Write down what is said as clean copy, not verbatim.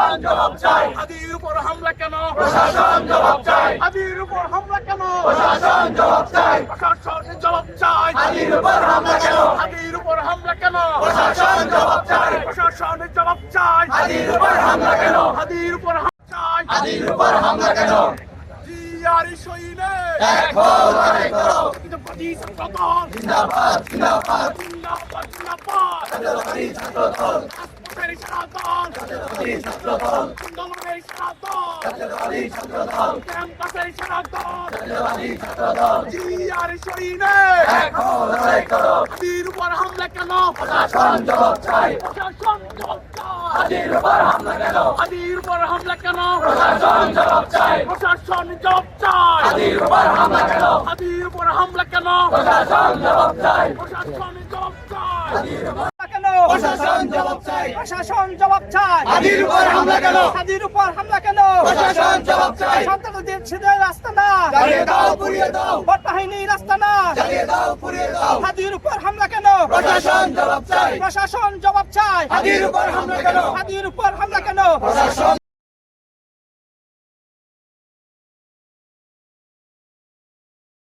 প্রশাসন জবাব চাই। হাদির উপর হামলা কেন? প্রশাসন জবাব চাই। হাদির উপর হামলা কেন? প্রশাসন জবাব চাই। প্রশাসন জবাব চাই। হাদির উপর হামলা কেন? হাদির উপর হামলা কেন? প্রশাসন জবাব চাই। প্রশাসন জবাব চাই। হাদির উপর হামলা কেন? হাদির উপর হামলা চাই। হাদির উপর হামলা কেন? জিয়ারি সৈনে এক হও, লড়াই করো। জাতীয়তাবাদী ছাত্রদল জিন্দাবাদ, জিন্দাবাদ। জিন্দাবাদ জিন্দাবাদ। জাতীয়তাবাদী ছাত্রদল, রাজপথের সারা দল, জাতীয়তাবাদী ছাত্রদল, আন্দোলনের সারা দল, জাতীয়তাবাদী ছাত্রদল, ক্যাম্পাসের সারা দল, জাতীয়তাবাদী ছাত্রদল। জিয়ারি সৈনে এক হও, লড়াই করো। হাদির উপর হামলা কেন? প্রশাসন জবাব চাই। প্রশাসন জবাব চাই। হাদির উপর হামলা কেন? হাদির উপর হামলা কেন? প্রশাসন জবাব চাই। প্রশাসন জবাব চাই। হাদির উপর হামলা কেন? হাদির উপর হামলা কেন? প্রশাসন জবাব চাই। প্রশাসন জবাব চাই। কেন? প্রশাসন জবাব চাই। প্রশাসন জবাব চাই। হাদির উপর হামলা কেন? হাদির উপর হামলা কেন? প্রশাসন জবাব চাই। সন্ত্রাসীদের ছেড়ে রাস্তা না, জ্বালিয়ে দাও, পুড়িয়ে দাও। ভোট বাহিনী রাস্তা না, জ্বালিয়ে দাও, পুড়িয়ে দাও। হাদির উপর হামলা কেন? প্রশাসন জবাব চাই। প্রশাসন জবাব চাই। হাদির উপর হামলা কেন? হাদির উপর হামলা কেন? প্রশাসন